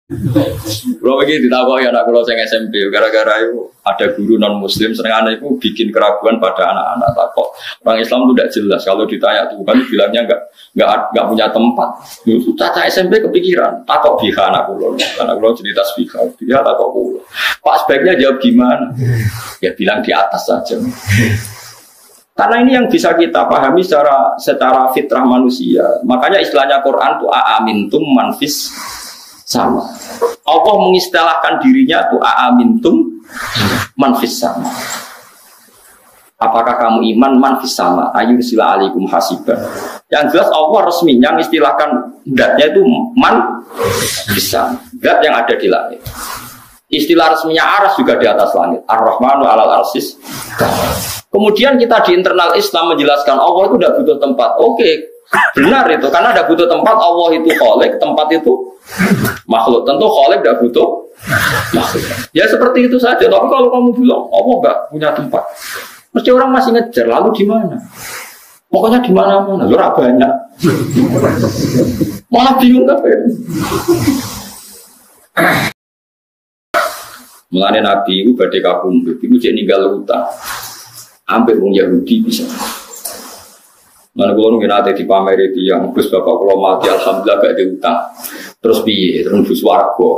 Kalau begitu ditakoki anak kula sing SMP gara-gara itu ada guru non muslim senengane itu bikin keraguan pada anak-anak takok. Orang Islam itu tidak jelas kalau ditanya Tuhan bilangnya enggak punya tempat. Itu caca SMP kepikiran takok biha anak kula cerita biha dia takok kula. Pak sebaiknya jawab gimana? Ya bilang di atas saja. Karena ini yang bisa kita pahami secara fitrah manusia. Makanya istilahnya Quran itu aamintum manfis sama. Allah mengistilahkan dirinya tuh aamintum manfis sama. Apakah kamu iman manfis sama? Ayursila alaikum hasiban. Yang jelas Allah resminya mengistilahkan zatnya itu manfis sama. Zat yang ada di langit. Istilah resminya aras juga di atas langit. Ar-Rahmanu alal arsis. Kemudian kita di internal Islam menjelaskan Allah itu tidak butuh tempat. Oke, benar itu. Karena ada butuh tempat, Allah itu khalik, tempat itu makhluk. Tentu khalik tidak butuh makhluk. Ya seperti itu saja. Tapi kalau kamu bilang Allah nggak punya tempat, mesti orang masih ngejar. Lalu di mana? Pokoknya di mana-mana. Lurah banyak. Malah bingung apa ya? Mulane Nabi itu badhe kapundhut, iku cek ninggal utang. Ambil wong Yahudi bisa. Mana kalau nunggu nanti di pamer itu yang bus bapak kalau mati alhamdulillah gak diutang. Terus piye, terus bus warga.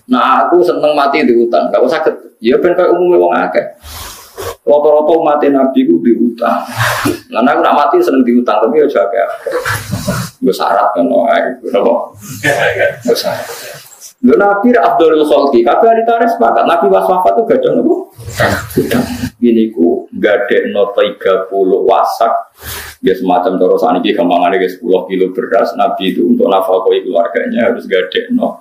Nah aku seneng mati diutang, gak usah sakit. Ya ben kayak umumnya wong akeh. Rata-rata mati Nabi itu diutang. Lah aku nak mati seneng diutang tapi ya jaga. Gue syarat kan, kenapa? Gue syarat. Lho Nabi Abdul Khalqi, kabeh ditarik sepakat. Nabi pas wafat itu gak ada nopo. Gini ku gadekno 30 wasak. Ya semacam cara saniki gampangane 10 kilo beras. Nabi itu untuk nafkahi keluarganya harus gadekno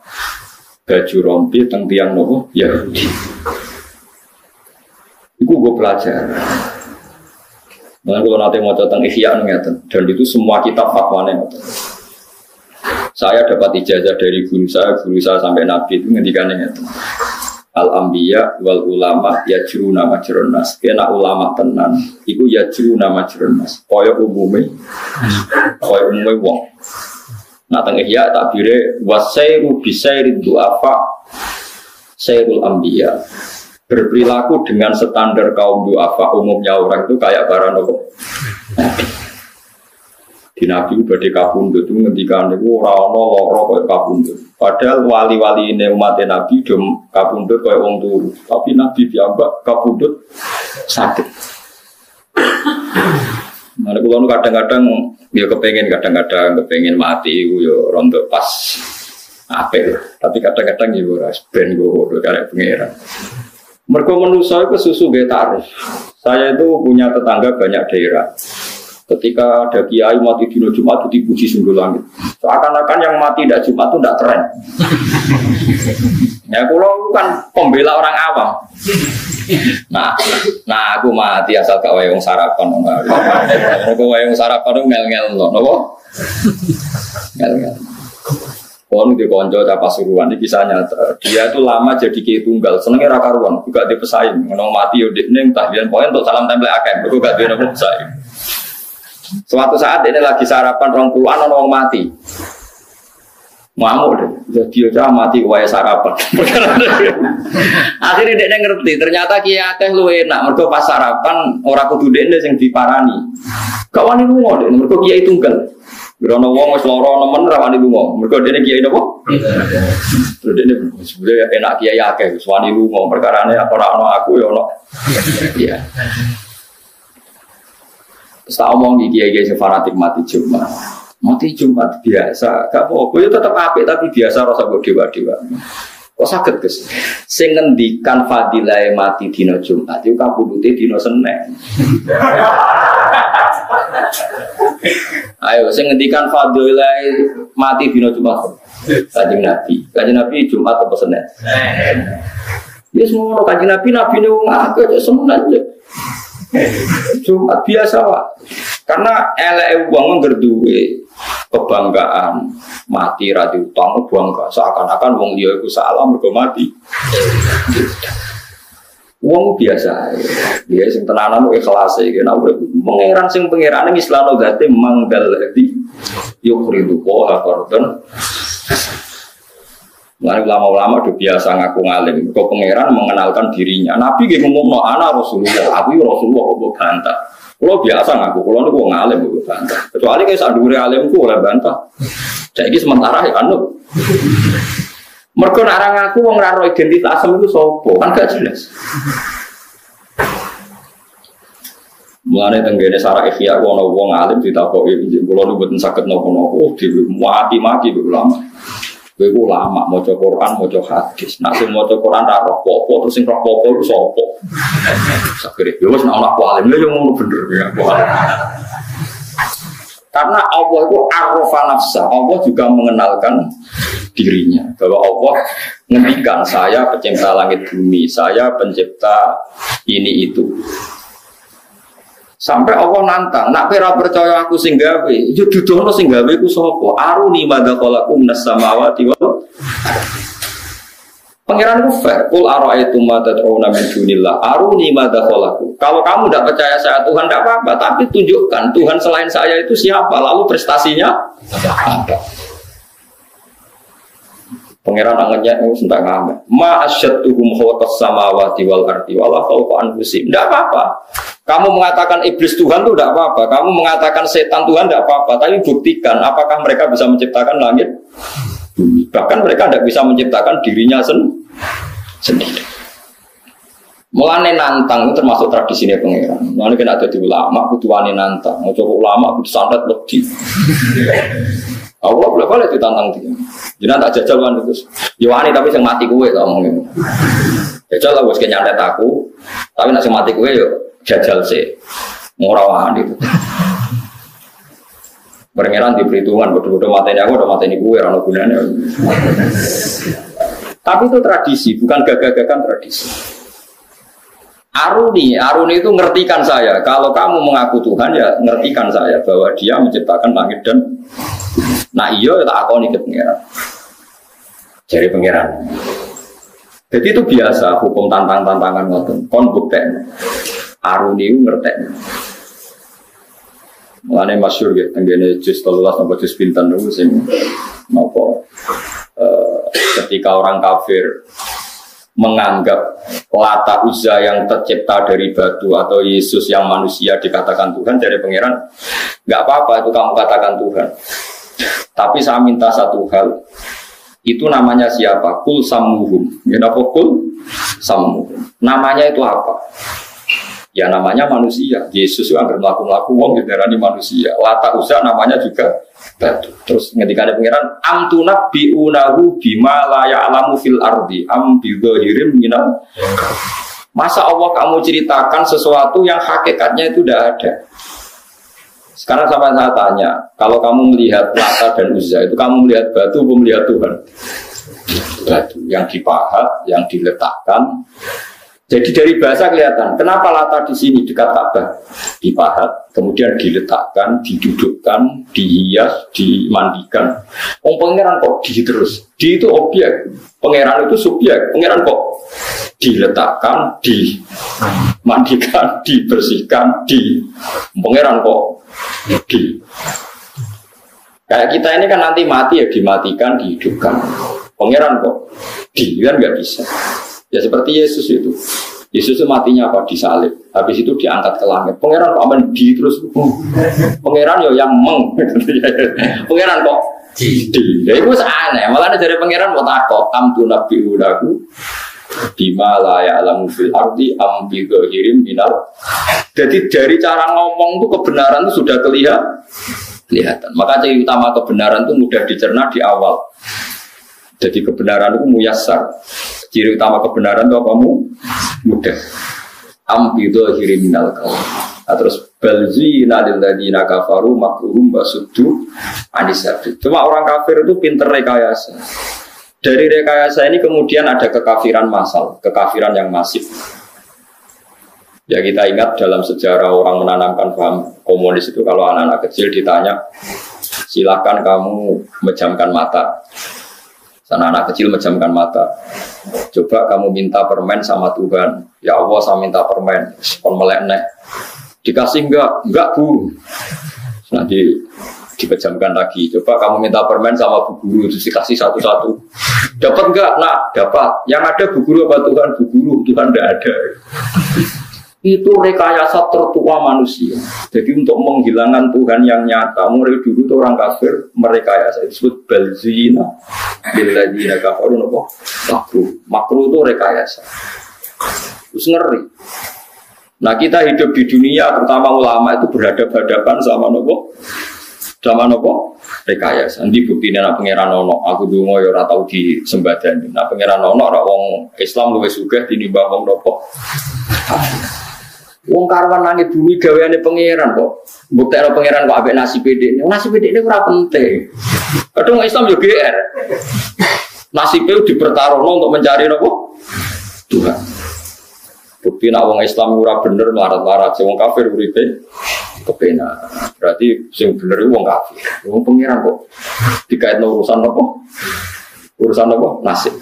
baju rompi teng tiyang nopo Yahudi. Iku gue pelajar. Nah kalau nanti mau tentang Ihya ngeten, dan itu semua kitab fatwane ngeten. Saya dapat ijazah dari guru saya sampai Nabi itu ngendikane ngeten. Al-anbiya wal ulama yajruna majrun nas. Kena ulama tenan iku yajruna majrun nas. Kaya umume wong. Nah teng Ihya takbire wasairu bisairid du'afa sairul anbiya. Berperilaku dengan standar kaum du'afa umumnya orang itu kayak para nopo. Di Nabi badhe kapundhut itu ngendikan niku ora ana lara kaya kapundhut. Padahal wali-wali ini umat Nabi dom kapundhut kaya wong turu. Tapi Nabi piyambak kapundhut sakit. Mana kula kadang-kadang ya kepengin mati iku ya rontok pas apik. Tapi kadang-kadang ya ora ben go karek pangeran. Mergo manusa iku susu ge tarif. Saya itu punya tetangga banyak daerah. Ketika ada kiai mati dino Jumat itu dipuji sungguh langit. Seakan-akan yang mati tidak Jumat itu tidak keren. Ya kalau kan pembela orang awam. Nah aku mati asal gak wayang sarapan. Aku wayang sarapan itu ngel-ngel loh, nopo? Ngel-ngel. Kon di konco Pasuruan ini kisah nyata. Dia itu lama jadi kiai tunggal, senengnya rakaruan, juga dipesaing. Menang mati udik neng tahlilan poin untuk salam tempel akeh, juga dia nopo pesaing. Suatu saat ini lagi sarapan 20-an orang mati. Ngamuk deh, jadi dia mati wae sarapan. Akhirnya dia ngerti, ternyata kiai teh lu enak. Mergo pas sarapan ora kudu dekne sing diparani. Gak wani lunga deh, mergo kiai tunggal. Grono wong wis lara nemen ra wani lunga. Mergo dene kiai napa? Terus dene sebenarnya enak kiai akeh wis wani lunga. Perkarane ora ana aku ya ono. Iya. Tak omong kiai-kiai yang fanatik mati Jumat biasa, gak apa-apa, ya tetap apik tapi biasa rasa dewa-dewa. Kok sakit guys? Sing ngendikan fadilah mati dino Jumat, itu kabudute dino Senin. Ayo, sing ngendikan fadilah mati dino Jumat, Kanjeng Nabi Jumat apa Senin? Ya semua Kanjeng Nabi nih wong akeh Senin. Jumat biasa Pak. Karena elek wong ngerduwe kebanggaan mati ra diutang bangga seakan-akan wong liya iku salah mergo mati. Wong biasa. Dia sing tenanan ikhlas iki nek pangeran sing pangerane mislano zate mangdal di yukridu qoha qardan. Mulai ulama-ulama udah biasa ngaku ngalim. Kok pangeran mengenalkan dirinya. Nabi dia ngomong no ana Rasulullah. Aku Rasulullah kok bantah. Kalau biasa ngaku, kalau itu ngalim kok bantah. Kecuali kayak sadure alimku oleh bantah. Jadi sementara ya anu. Mergo nek ora ngaku wong ora ro identitas itu sapa? Kan gak jelas. Mulane tenggene sarah ikhya ana wong alim ditakoki kula nu mboten saged napa-napa dhewe mati-mati ulama. Kowe ulama maca Quran, maca hadis. Nek sing maca Quran ra roh apa, terus sing roh apa iku sapa? Sakire yo wis nek ana alim lho yo ngono bener ya. Karena Allah itu arrofa nafsa, Allah juga mengenalkan dirinya bahwa Allah ngendikan saya pencipta langit bumi, saya pencipta ini itu. Sampai Allah nantang, nak pera percaya aku sing gawe, yo dudono sing gawe ku sapa? Aruni madza khalaqum minas samawati wal Pangeran ku fair, kul ara'aitum ma tad'una min dunillah, aruni madza khalaqu. Kalau kamu tidak percaya saya Tuhan tidak apa-apa, tapi tunjukkan Tuhan selain saya itu siapa, lalu prestasinya apa? Pangeran anggenya itu sentak ngamen. Ma asyadduhum khalaqas samawati wal ardi wala khawfa anfusihim. Tidak apa-apa. Kamu mengatakan iblis Tuhan itu tidak apa-apa. Kamu mengatakan setan Tuhan tidak apa-apa. Tapi buktikan apakah mereka bisa menciptakan langit bumi. Bahkan mereka tidak bisa menciptakan dirinya sendiri. Mulane nantang itu termasuk tradisinya pangeran. Mulane kena ada di ulama, kuduane nantang. Mau coba ulama, kudu santet lebih. Allah boleh ditantang dia. Jangan tak jajal kan terus. Yohani tapi yang mati kue tak ngomongin. Jajal lah bos kenyantet aku. Tapi nak mati kue yo jajal sih. Ngorawan itu. Pangeran di perhitungan bodoh-bodoh mateni aku, udah mateni kue, rano gunanya. Tapi itu tradisi, bukan gagah-gagahan tradisi. Aruni itu ngertikan saya. Kalau kamu mengaku Tuhan ya ngertikan saya bahwa Dia menciptakan langit dan nah iya tak akoni ke pangeran. Jadi pangeran. Jadi itu biasa hukum tantangan ngoten. Kon bukten. Aruni itu ngerti. Mulane masyhur ya tenggene juz 13 sampai juz pinten niku sing napa ketika orang kafir menganggap Lata Uzza yang tercipta dari batu atau Yesus yang manusia dikatakan Tuhan, dari pangeran nggak apa-apa itu kamu katakan Tuhan, tapi saya minta satu hal, itu namanya siapa? Kul sammuhum. Ya apa kul sammuhum? Namanya itu apa? Ya namanya manusia. Yesus itu hampir melaku-melaku wong didarani manusia. Lata Uzza namanya juga batu. Terus ketika ada pangeran amtunab biunahu bima la ya'lamu fil ardi am bidzahirim minal. Masa Allah kamu ceritakan sesuatu yang hakikatnya itu tidak ada. Sekarang sampai saya tanya, kalau kamu melihat Lata dan Uzza itu kamu melihat batu atau melihat Tuhan? Batu yang dipahat, yang diletakkan. Jadi dari bahasa kelihatan, kenapa Lata di sini dekat Ka'bah dipahat, kemudian diletakkan, didudukkan, dihias, dimandikan. Pangeran kok di terus? Di itu objek, pangeran itu subjek. Pangeran kok diletakkan, dimandikan, dibersihkan, pangeran kok di. Kayak kita ini kan nanti mati ya dimatikan, dihidupkan. Pangeran kok di kan nggak bisa. Ya seperti Yesus itu. Yesus itu matinya apa? Disalib. Habis itu diangkat ke langit. Pangeran kok aman di terus. Pangeran yo yang meng. Pangeran kok di. Ya itu aneh. Malah dari pangeran mau takut. Amtu nabi udaku. Bima la ya'lamu fil ardi am bi ghairihi minal. Jadi dari cara ngomong itu kebenaran itu sudah kelihatan. Maka ciri utama kebenaran itu mudah dicerna di awal. Jadi kebenaran itu muyassar. Ciri utama kebenaran itu apa? Mudah. Ambido hiriminal kau. Nah, terus balzina lil ladina kafaru makruhum basuddu anisabil. Cuma orang kafir itu pinter rekayasa. Dari rekayasa ini kemudian ada kekafiran massal, kekafiran yang masif. Ya kita ingat dalam sejarah orang menanamkan paham komunis itu kalau anak-anak kecil ditanya, silakan kamu memejamkan mata. Sana anak kecil memejamkan mata. Coba kamu minta permen sama Tuhan. Ya Allah, saya minta permen. Kon melek nek. Dikasih enggak Bu. Nanti dipejamkan lagi. Coba kamu minta permen sama Bu Guru, terus dikasih satu-satu. Dapat enggak? Nak, dapat. Yang ada bu guru apa Tuhan? Bu guru, Tuhan tidak ada. Itu rekayasa tertua manusia. Jadi untuk menghilangkan Tuhan yang nyata, mulai dulu itu orang kafir merekayasa. Disebut balzina, biladzina kafaru nopo makruh. Makruh itu rekayasa. Terus ngeri. Nah kita hidup di dunia, terutama ulama itu berhadapan-hadapan sama nopo, rekayasa. Nanti buktinya nak pangeran ono, aku dulu ya ora tau di sembadan. Nak pangeran ono, ora wong Islam luwih sugih tinimbang wong nopo. Wong karwan langit bumi gaweane pangeran kok. Buktekno pangeran kok ambek nasi pedek. Nasi pedek ini ora penting. Kadang Islam yo GR. Nasibnya dipertaruhno untuk mencari nopo? Tuhan. Bukti nak wong Islam ora bener melarat-larat, wong kafir uripe kepenak. Berarti sing bener iku wong kafir. Wong pangeran kok dikaitno urusan nopo? Urusan nopo? Nasib.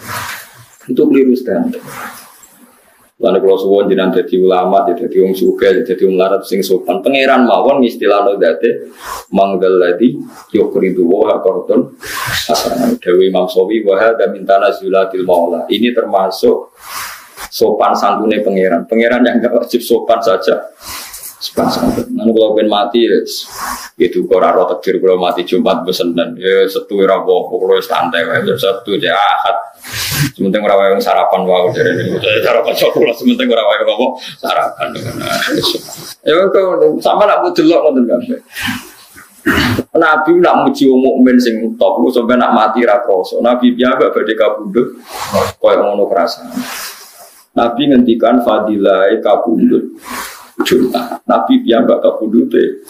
Itu keliru standar. Lalu kalau suwon jenengan jadi ulama, jadi wong sugih, jadi wong larat sing sopan. Pangeran mawon istilahno date manggaladi yukridu wa qardun hasanan. Dewi Imam Sawi wa hadza min tanazulatil maula. Ini termasuk sopan santune pangeran. Pangeran yang enggak wajib sopan saja. Sopan santun. Lalu kalau pengen mati itu ora ro takdir kalau mati Jumat besenen. Ya setu ora apa-apa kalau santai wae setu je Ahad. Sementing ora wae sarapan wae jarene. Sarapan coklat sementing ora wae apa sarapan. Ya kok sama nak delok ngoten kabeh. Nabi nak muji wong mukmin sing top, sampe nak mati ra krasa. Nabi piyambak badhe kabundut koyo ngono perasaan. Nabi ngendikan fadilai kabundut Jumat. Nabi piyambak kabundute.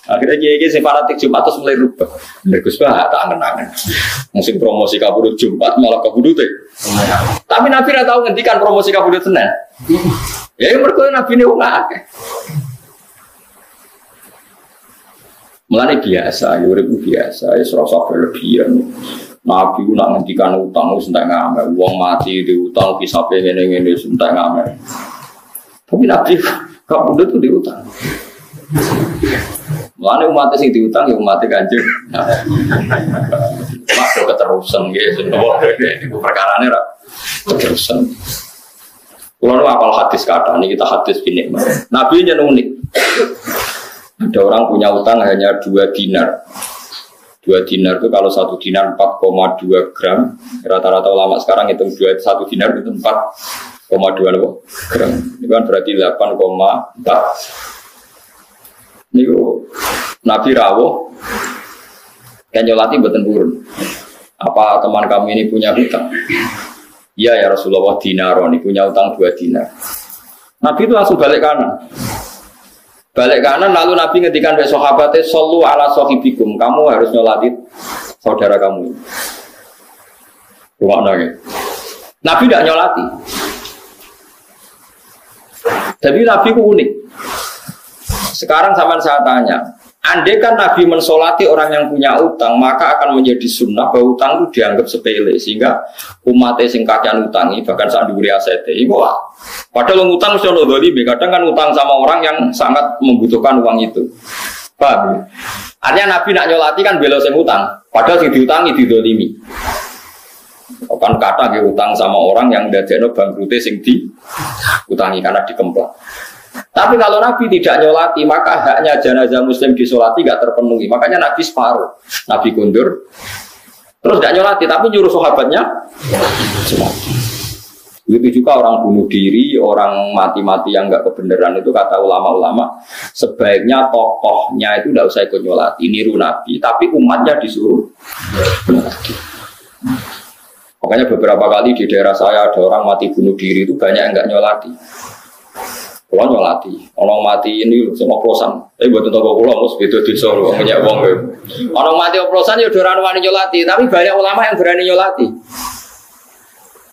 Akhirnya kiai-kiai sing fanatik Jumat terus mulai rubah. Bener Gus Bah, tak angen-angen. Musim promosi kabudut Jumat malah kabudute. Tapi Nabi ora tau ngendikan promosi kabudut Senin. Ya mergo Nabi ne wong akeh. Mulane biasa, urip biasa, wis rasa berlebihan. Nabi ku nak ngendikan utang wis entek ngamal. Wong mati diutang bisa ngene-ngene wis entek ngamal. Tapi Nabi kabudut itu diutang. Mulane umat sing diutang ya umat Kanjeng. Masuk keterusan nggih semua iku perkarane ra keterusan. Kulo apal hadis kata ini kita hadis ini. Nabi nya unik. Ada orang punya utang hanya 2 dinar. 2 dinar itu kalau 1 dinar 4,2 gram. Rata-rata ulama sekarang hitung 1 dinar itu 4,2 gram. Ini kan berarti 8,4. Niku Nabi rawuh kan nyolati mboten purun. Apa teman kami ini punya hutang? Iya ya Rasulullah dinaron, ini punya utang 2 dinar. Nabi itu langsung balik kanan. Balik kanan lalu Nabi ngendikan ke sahabatnya sallu ala sahibikum, kamu harus nyolati saudara kamu. Rumakna ya. Nabi tidak nyolati. Tapi Nabi itu unik. Sekarang zaman saya tanya, andai kan Nabi mensolati orang yang punya utang, maka akan menjadi sunnah bahwa utang itu dianggap sepele, sehingga umatnya sing kakean utangi, bahkan saat diberi asete, wah, padahal utang sudah dolimi, kadang kan utang sama orang yang sangat membutuhkan uang itu. Paham? Artinya Nabi nak nyolati kan bela sing utang, padahal sing diutangi didolimi. Kan kata utang sama orang yang dadekno bangkrute sing diutangi karena dikemplak. Tapi kalau Nabi tidak nyolati, maka haknya jenazah muslim disolati tidak terpenuhi. Makanya Nabi separuh. Nabi kundur, terus tidak nyolati, tapi nyuruh sahabatnya nyolati. Begitu juga orang bunuh diri, orang mati-mati yang enggak kebenaran itu kata ulama-ulama, sebaiknya tokohnya itu tidak usah ikut nyolati, niru Nabi, tapi umatnya disuruh nyolati. Makanya beberapa kali di daerah saya ada orang mati bunuh diri itu banyak yang enggak nyolati. Kalau nyolati, orang mati ini sama oplosan. Buat toko pulau, mus itu disoro punya uang. Orang mati oplosan ya udah orang wani nyolati, tapi banyak ulama yang berani nyolati.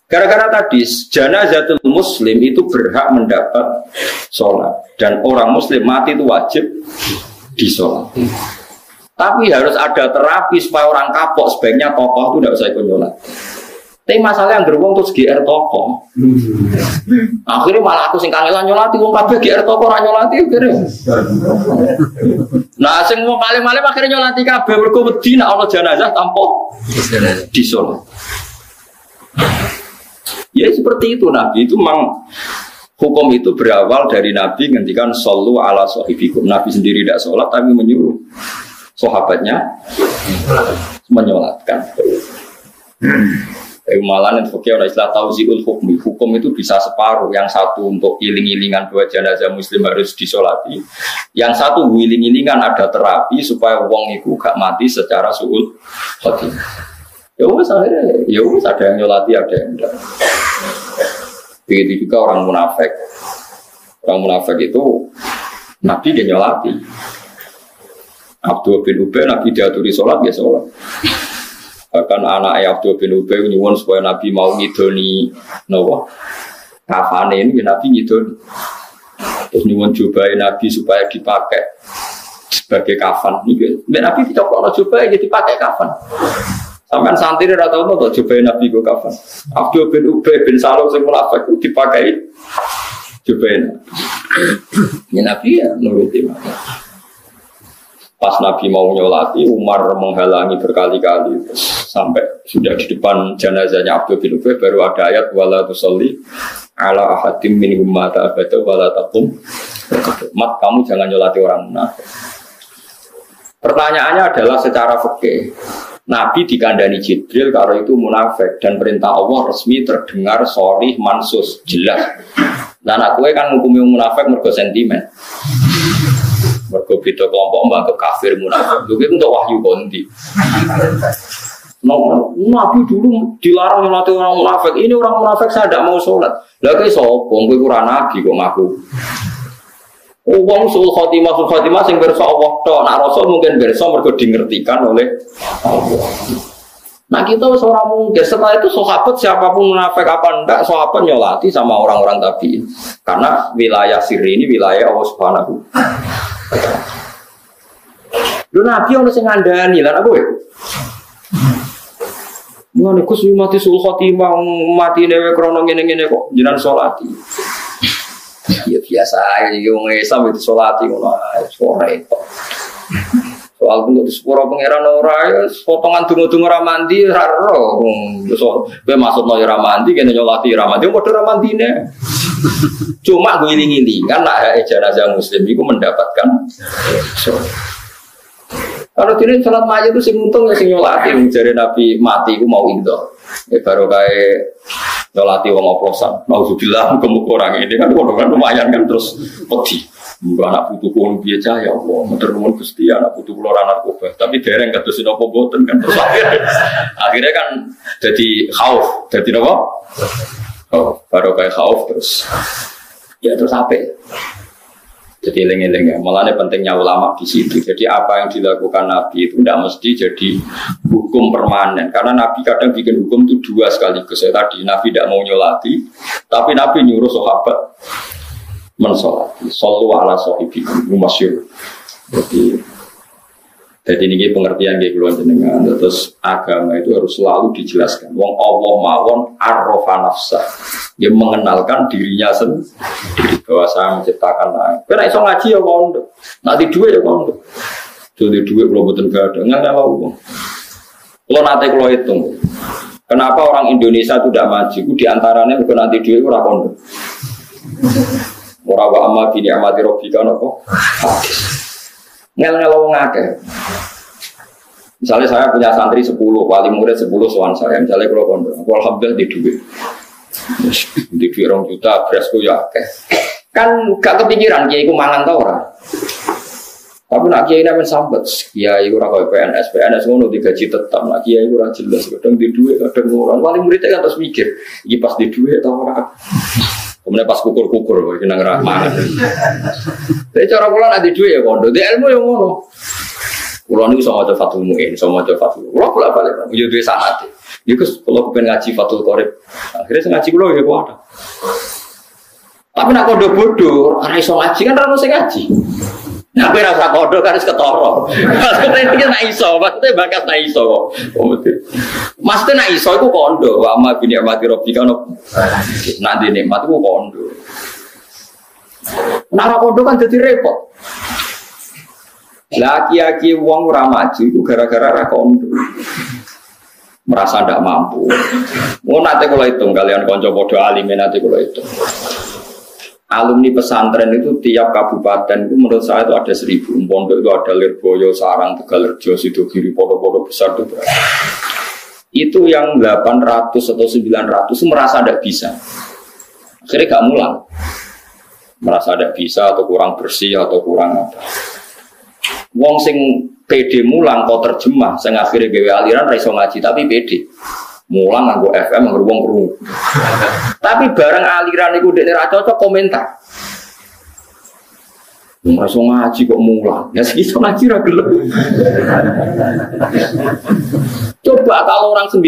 Gara-gara tadi, janazatul muslim itu berhak mendapat sholat, dan orang muslim mati itu wajib disolati. Tapi harus ada terapi supaya orang kapok, sebaiknya tokoh itu tidak usah ikut nyolati. Tapi masalah yang beruang terus GR toko. Akhirnya malah aku sing kangelan nyolati wong kabeh GR toko ora nyolati akhirnya. Nah sing wong kali-kali akhirnya nyolati kabeh mergo wedi nek ana jenazah tanpa disolat. Ya seperti itu Nabi itu memang hukum itu berawal dari Nabi ngendikan shollu ala sahibikum. Nabi sendiri tidak sholat tapi menyuruh sahabatnya menyolatkan. Malah nih fakir orang istilah tauziul hukmi. Hukum itu bisa separuh. Yang satu untuk iling-ilingan bahwa jenazah muslim harus disolati. Yang satu iling-ilingan ada terapi supaya wong itu gak mati secara suul khotimah. Ya wes akhirnya, ya wes ada yang nyolati ada yang enggak. Begitu juga orang munafik. Orang munafik itu Nabi dia nyolati. Abdul bin Ubay Nabi diaturi sholat dia sholat. Bahkan anak Abdul bin Ubay nyuwun supaya Nabi mau ngidoni nawa kafane ini Nabi ngidoni. Terus nyuwun jubai Nabi supaya dipakai sebagai kafan. Nabi dicopokno jubai jadi dipakai kafan. Sampai santri ora tau untuk jubai Nabi go kafan. Abdul bin Ubay bin Salul sing munafik dipakai jubai. Nabi ya nuruti. Pas Nabi mau nyolati, Umar menghalangi berkali-kali sampai sudah di depan jenazahnya Abdul bin Ubay baru ada ayat wala tusalli ala ahadim minhum mata abada wala taqum. Mat kamu jangan nyolati orang munafik. Pertanyaannya adalah secara fikih. Nabi dikandani Jibril kalau itu munafik dan perintah Allah resmi terdengar sharih mansus jelas. Dan aku kan ngukumi munafik mergo sentimen. Mergo beda kelompok mbak kafir munafik. Itu untuk wahyu konti. Nabi dulu dilarang nyolati orang munafik. Ini orang munafik saya tidak mau sholat. Lah kayak sopong, gue kurang nabi kok ngaku. Uang sul khotimah sing berso Allah tok. Nak Rasul mungkin berso mergo dingertikan oleh Allah. Nah kita seorang mungkin setelah itu sahabat siapapun munafik apa enggak sahabat nyolati sama orang-orang tabi'in. Karena wilayah sirri ini wilayah Allah Subhanahu. Lu Nabi ono sing ngandani lan aku ya. Ngono Gus mati sul khotimah mati dhewe krana ngene-ngene kok jenengan salati. Ya biasa iki wong Islam itu salati ngono ae sore kok. Soal untuk sepuro pangeran ora ya potongan donga-donga ra mandi ra ro. So kowe maksudno ora mandi kene nyolati ra mandi padha ra mandine. Cuma gue iling-ilingan nak jenazah muslim itu mendapatkan kalau tidak salat mayit itu sing untung ya sing nyolati jare Nabi mati ku mau itu baru kayak nyolati wong oplosan nauzubillah muga-muga orang ini kan lumayan kan terus pedih muga anak putuku biasa ya Allah matur nuwun Gusti anak putuku ora narkoba tapi dereng kados napa mboten kan terus akhirnya kan jadi khauf jadi napa baru kayak khauf terus ya terus apa? Jadi eling-eling ya. Malahnya pentingnya ulama di situ. Jadi apa yang dilakukan Nabi itu tidak mesti jadi hukum permanen. Karena Nabi kadang bikin hukum itu dua sekaligus. Ya, tadi Nabi tidak mau nyolati, tapi Nabi nyuruh sahabat mensolati. Shollu ala sahibikum masyhur. Jadi ini pengertian kayak keluar jenengan. Terus agama itu harus selalu dijelaskan. Wong Allah mawon arrofa nafsah. Dia mengenalkan dirinya sendiri bahwa saya menciptakan lain. Karena iso ngaji ya kondo. Nanti duit ya kondo. Jadi duit kalau betul gak ada. Nggak ada uang. Kalau nanti kalau hitung. Kenapa orang Indonesia itu tidak maju? Diantaranya bukan nanti duit itu kondo. Orang wa amma bini amati robbika nopo. Ngel-ngel wong akeh. Misalnya saya punya santri 10, wali murid 10 sowan saya. Misalnya kalau kondo, alhamdulillah di duit. Di duit 2 juta, berasku ya akeh. Kan gak kepikiran kiai ku mangan ta ora. Tapi nak kiai nang sambat, kiai ora koyo PNS ngono digaji tetap. Nak kiai ora jelas, kadang di duit, kadang ora. Wali murid kan terus mikir, iki pas di duit ta ora. Kemudian pas kukur-kukur, kita ngerah-marah. Jadi cara pulang ada duit ya kondo, di ilmu yang ngono. Pulang ini sama aja Fatul Mu'in, sama aja Fatul. Pulang pula balik, punya duit sangat. Ya kus, kalau pengen ngaji Fatul Qorib, akhirnya saya ngaji pulang ya ada. Tapi nak kondo bodoh, orang iso ngaji kan orang iso ngaji. Tapi rasa kondo kan harus ketoro. Maksudnya dia nak iso, maksudnya bakat nak iso kok. Maksudnya nak iso itu kondo. Wa amma bini amati robi kan nanti nikmat itu kondo. Nak kondo kan jadi repot. Laki-laki wong ora maju itu gara-gara ra kondo. Merasa tidak mampu. Mau nanti kalau hitung kalian konco bodoh alim nanti kalau hitung. Alumni pesantren itu tiap kabupaten itu menurut saya itu ada 1000. Pondok itu ada Lirboyo, Sarang, Tegalrejo, Sidogiri, pondok-pondok besar itu berapa? Itu yang 800 atau 900 itu merasa tidak bisa. Akhirnya gak mulang. Merasa tidak bisa atau kurang bersih atau kurang apa. Wong sing PD mulang kok terjemah, sing akhirnya gawe aliran ra iso ngaji tapi PD. Mulang nganggo FM nganggo wong krungu. Tapi bareng aliran iku dekne ra cocok komentar. Wong ra iso ngaji kok mulang. Ya iso ngaji ra gelem. Coba kalau orang 90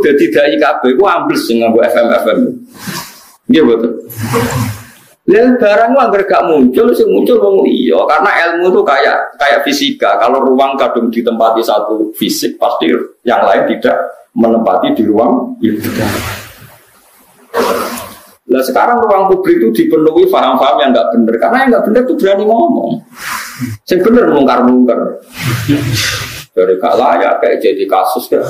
dadi dai kabeh ku ambles sing nganggo FM. Nggih betul. Lalu barang anggar gak muncul, sih muncul wong liya karena ilmu itu kayak fisika. Kalau ruang kadung ditempati satu fisik, pasti yang lain tidak menempati di ruang itu. Nah sekarang ruang publik itu dipenuhi paham-paham yang nggak benar, karena yang nggak benar itu berani ngomong. Yang benar mungkar-mungkar. Dari gak layak kayak jadi kasus ya.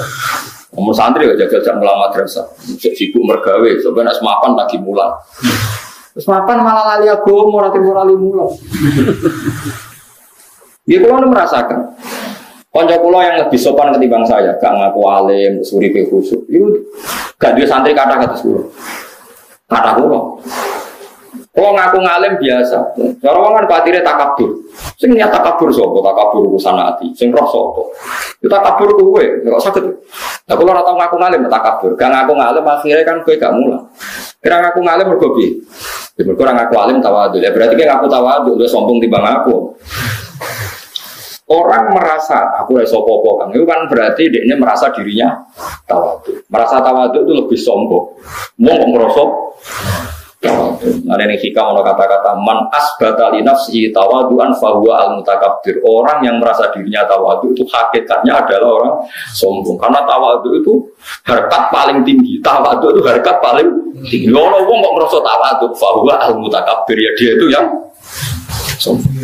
Ngomong santri aja jajak melamar madrasah, sibuk mergawe, sebenarnya semapan lagi mulang. Terus mapan malah lali agama, nanti morali mulang. Dia kalau merasakan, konco kulo yang lebih sopan ketimbang saya, gak ngaku alim, suripe khusuk, itu gak dia santri kata kulo, kata kulo. Kalau ngaku ngalim biasa, orang kan batirnya takabur. Sing niat takabur sopo, takabur urusan hati, sing roh sopo. Itu takabur gue, nggak sakit. Nah kalau orang tahu ngaku ngalim, takabur. Gak ngaku ngalim akhirnya kan gue gak mulang. Kira ngaku ngalim berkopi. Berkurang ngaku alim tawadhu. Ya berarti kan ngaku tawadhu, udah sombong timbang aku. Orang merasa aku iso popo kan, itu kan berarti dia merasa dirinya tawadhu. Merasa tawadhu itu lebih sombong. Mau kok merosot. Ada yang hikam ono kata-kata man asbata li nafsihi tawadu'an fahuwa al-mutakabbir. Orang yang merasa dirinya tawadhu itu hakikatnya adalah orang sombong. Karena tawadhu itu harkat paling tinggi. Tawadhu itu harkat paling tinggi. Ono wong kok merasa tawadhu fahuwa al-mutakabbir, ya dia itu yang sombong.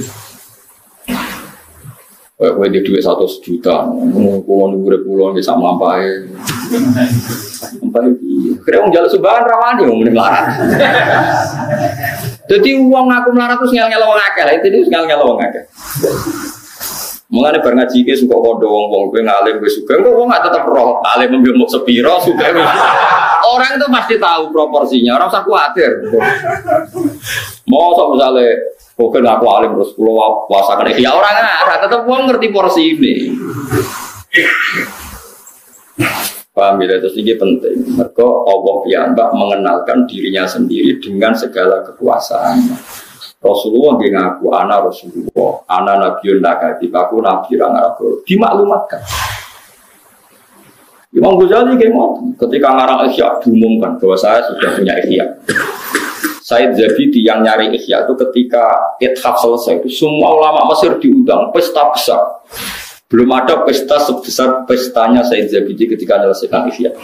Kowe di duit 100 juta, kulo nunggu pulau bisa mampai. Mampai iki. Kira wong njaluk sumbangan rawani wong muni melarat. Dadi wong ngaku melarat terus ngel-ngel wong akeh. Lah itu ngel-ngel wong akeh. Mulane bar ngaji iki suka kondo wong-wong kowe ngalim kowe sugih. Kok wong gak tetep roh alim mbok sepiro sugih. Orang itu pasti tahu proporsinya, ora usah kuwatir. Mau sok misale bukan aku alim terus pulau puasa kan ya orang ada tetap uang ngerti porsi ini. Paham ya, terus ini penting. Mereka Allah piyambak mengenalkan dirinya sendiri dengan segala kekuasaan. Rasulullah dia ngaku ana Rasulullah, ana Nabiun Nakatib, aku Nabi Rangaragoro. Dimaklumatkan. Imam Ghazali ketika ngarang Ihya diumumkan bahwa saya sudah punya Ihya. Said Zabidi yang nyari Ihya itu ketika Ithaf selesai itu semua ulama Mesir diundang, pesta besar. Belum ada pesta sebesar pestanya Said Zabidi ketika menyelesaikan Ihya.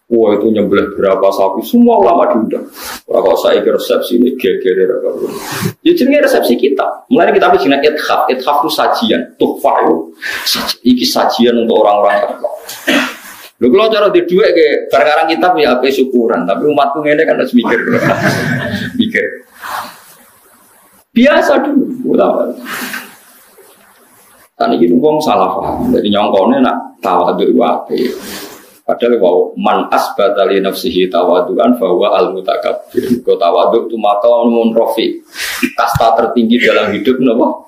Wah itu nyembelih berapa sapi, semua ulama diundang. Kalau saya ke resepsi ini geger. Ya jadi resepsi kita. Mulai kita bikin Ithaf itu sajian, tuhfah itu sajian untuk orang-orang terkenal. Lho kalau cara di dua kayak perkara kitab ya apa syukuran, tapi umatku ini kan harus mikir. Biasa dulu, ulama. Tadi kita ngomong salah paham, jadi nyongkone nak tawadhu wae. Padahal wow man asbata li nafsihi tawaduan bahwa al mutakabbir. Kau tawadhu itu maka mun rofi. Kasta tertinggi dalam hidup napa?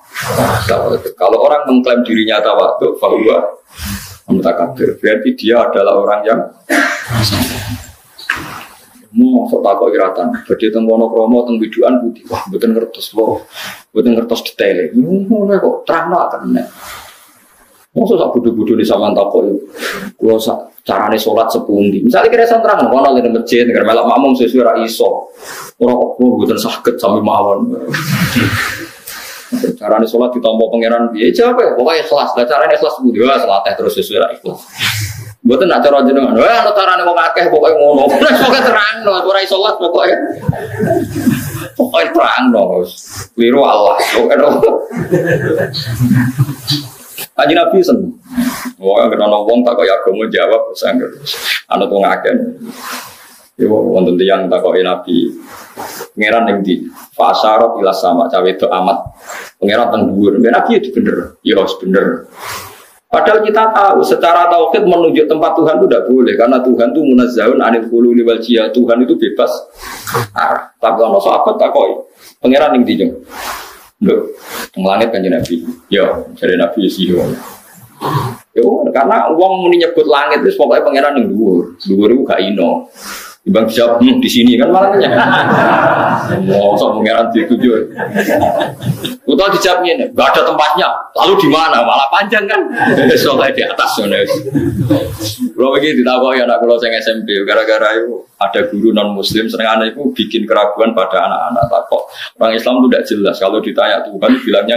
Tawadhu. Kalau orang mengklaim dirinya tawadhu bahwa mutakabir, berarti dia adalah orang yang mau sotak iratan. Jadi tenggono kromo teng biduan putih, wah betul ngertos loh, betul ngertos detail. Mau kok terang lah kan? Mau sak budu-budu di saman toko itu, kalau carane sholat sepundi. Misalnya kira terang, mau nol di masjid, negara melak makmum sesuai raiso, orang kok betul sakit sambil mawon. Carane sholat ditampa pangeran piye? Jawab ya, pokoknya ikhlas. Lah carane ikhlas kudu ya salat terus sesuai ikhlas. Mboten nak cara jenengan. Wah, ana carane wong akeh pokoke ngono. Pokoke terangno, ora iso salat pokoke. Pokoke terangno. Kliru Allah. Kanjeng Nabi seneng. Wong nek ana wong tak kaya agama jawab sanget. Ana wong akeh. Yo wonten tiyang takoki Nabi. Pangeran ning ndi? Fa asyara ila sama cawe itu amat. Pangeran teng dhuwur. Nabi itu bener. Ya harus bener. Padahal kita tahu secara tauhid menunjuk tempat Tuhan itu tidak boleh karena Tuhan itu munazzahun anil khululi wal jiyah. Tuhan itu bebas arah. Tapi ono sahabat takoki. Pangeran ning ndi, Jeng? Lho, teng langit Kanjeng Nabi. Yo, jare Nabi sih. Yo, karena wong muni nyebut langit wis pokoke pangeran ning dhuwur. Dhuwur iku gak ino. Ibang jawab di sini kan malahnya. Mau sok pangeran dituju. Utau dijawabnya nih, gak ada tempatnya. Lalu di mana? Malah panjang kan? Soalnya di atas sana. Kalau begitu ditakoki anak kula sing SMP, gara-gara itu ada guru non Muslim senengane itu bikin keraguan pada anak-anak. Takok orang Islam itu tidak jelas. Kalau ditanya Tuhan bilangnya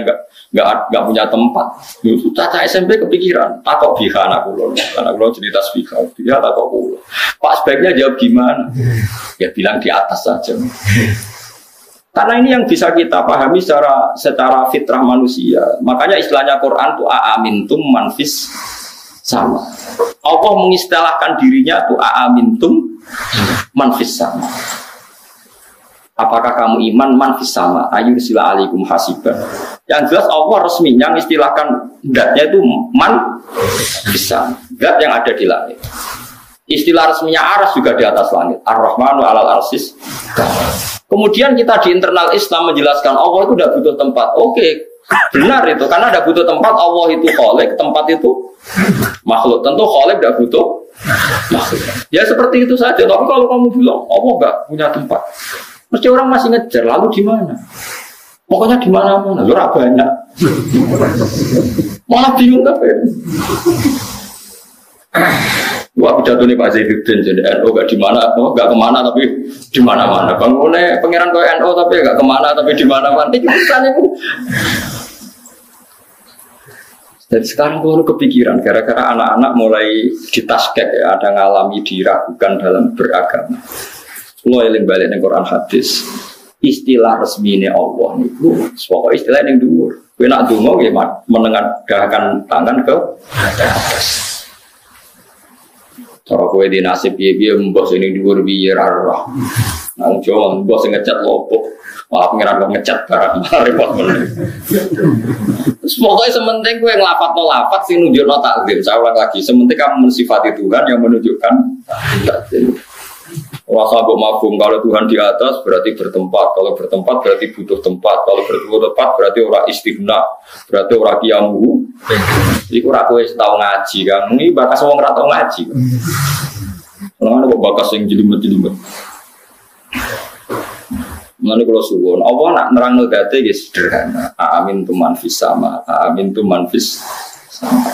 nggak punya tempat. Itu caca SMP kepikiran. Takok biha anak kula cerita biha. Dia takok kula. Pak sebaiknya jawab gimana? Ya bilang di atas saja. Karena ini yang bisa kita pahami secara fitrah manusia. Makanya istilahnya Quran itu aamintum manfis sama. Allah mengistilahkan dirinya itu aamintum manfis sama. Apakah kamu iman manfis sama? Ayursila alaikum hasiban. Yang jelas Allah resminya mengistilahkan zatnya itu manfis sama. Zat yang ada di langit. Istilah resminya aras juga di atas langit. Ar-Rahmanu alal arsis. Kemudian kita di internal Islam menjelaskan Allah itu tidak butuh tempat. Oke, benar itu. Karena tidak butuh tempat, Allah itu khalik, tempat itu makhluk. Tentu khalik tidak butuh makhluk. Ya seperti itu saja. Tapi kalau kamu bilang Allah nggak punya tempat, mesti orang masih ngejar. Lalu di mana? Pokoknya di mana-mana. Lurah banyak. Malah bingung apa ya? Wah pidato nih Pak Zainuddin jadi NU gak di mana, gak kemana tapi di mana-mana. Bangunnya pangeran kau NU tapi gak kemana tapi di mana-mana. Ini urusan itu. Jadi sekarang tuh kepikiran gara-gara anak-anak mulai ditaskek ya, ada ngalami diragukan dalam beragama. Lo eling balik ning Quran hadis. Istilah resmine Allah niku pokoknya istilah yang dhuwur. Kowe nak donga nggih menengadahkan tangan ke atas. Cara kowe di nasib piye-piye mbok sing dhuwur piye ra roh. Nang Jawa mbok sing ngecat lopo. Malah pengiran kok ngecat barang repot meneh. Semoga sementing kowe nglafadzno lafadz sing nunjukno takzim. Saya ulang lagi, sementing kamu mensifati Tuhan yang menunjukkan takzim. Rasa mbok mafhum kalau Tuhan di atas berarti bertempat, kalau bertempat berarti butuh tempat, kalau butuh tempat berarti ora istighna, berarti ora qiyamu. Iku ora kowe tau ngaji kan. Iki bakas wong ora tau ngaji. Ono kok bakas sing jelimet-jelimet. Mulane kula suwun, apa nak nerangno date nggih sederhana. Amin tu manfis sama, amin tu manfis sama.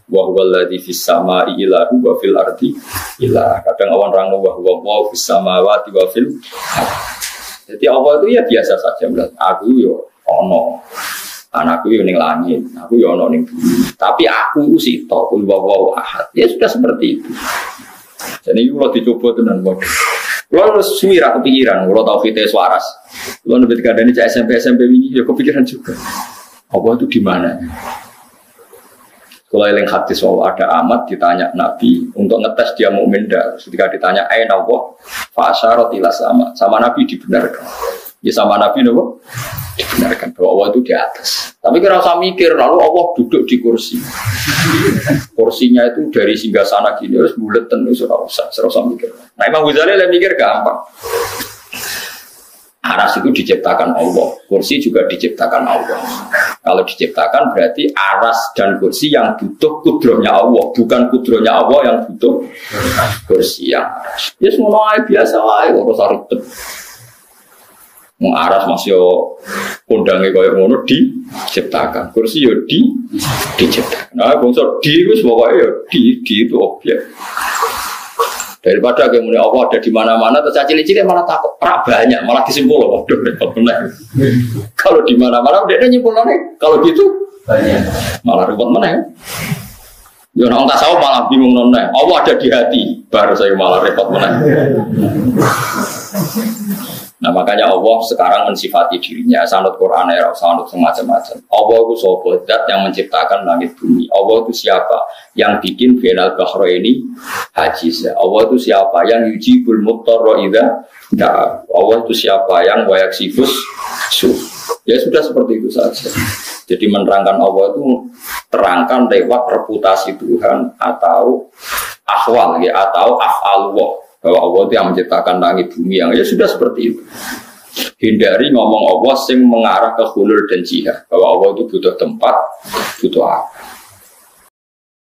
Wa huwal ladzi fis samaa'i ilahu wa fil ardi ilah. Kadang awan rangno wa huwa fis samawati wa fil. Jadi Allah itu ya biasa saja bilang, aku yo ono. Anakku yo ning langit, aku yo ono ning bumi. Tapi aku itu sito, kul wa ahad. Ya sudah seperti itu. Jadi kalau dicoba tenan kok. Kalau harus suwira kepikiran, kalau tahu kita waras. Kalau lebih kadang ini SMP ini ya kepikiran juga. Allah itu di mana? Kalau yang hadis bahwa ada amat ditanya Nabi untuk ngetes dia mukmin dah. Ketika ditanya aina Allah, fa asyara ila sama Nabi dibenarkan. Ya sama Nabi nopo dibenarkan bahwa Allah itu di atas. Tapi kira usah mikir lalu Allah duduk di kursi. Kursinya itu dari singgasana gini terus buleten itu ora usah mikir. Nah Imam Ghazali lah mikir gampang. Aras itu diciptakan Allah, kursi juga diciptakan Allah. Kalau diciptakan berarti aras dan kursi yang butuh kudrohnya Allah, bukan kudrohnya Allah yang butuh kursi yang aras. Ya semua biasa wae ora usah ribet. Wong aras masih kondange koyo ngono diciptakan. Kursi yo diciptakan. Nah, bangsa di wis pokoke yo di itu objek. Daripada kayak muni Allah ada di mana-mana, terus cilik-cilik malah takut, banyak, malah disimpul. Waduh, repot benar. Kalau di mana-mana udah ada nyimpul nih. Kalau gitu banyak, malah repot benar. Ya orang tasawuf malah bingung nona. Allah ada di hati, baru saya malah repot benar. Nah makanya Allah sekarang mensifati dirinya sanad Quran ya sanad semacam-macam. Allah itu sapa zat yang menciptakan langit bumi. Allah itu siapa yang bikin final bahro ini hajiz. Allah itu siapa yang yujibul muttarra idza da'a. Allah itu siapa yang wayaksifus su. Ya sudah seperti itu saja. Jadi menerangkan Allah itu terangkan lewat reputasi Tuhan atau ahwal ya atau af'alullah. Bahwa Allah itu yang menciptakan langit bumi yang ya sudah seperti itu. Hindari ngomong Allah sing mengarah ke hulul dan jihad. Bahwa Allah itu butuh tempat, butuh apa.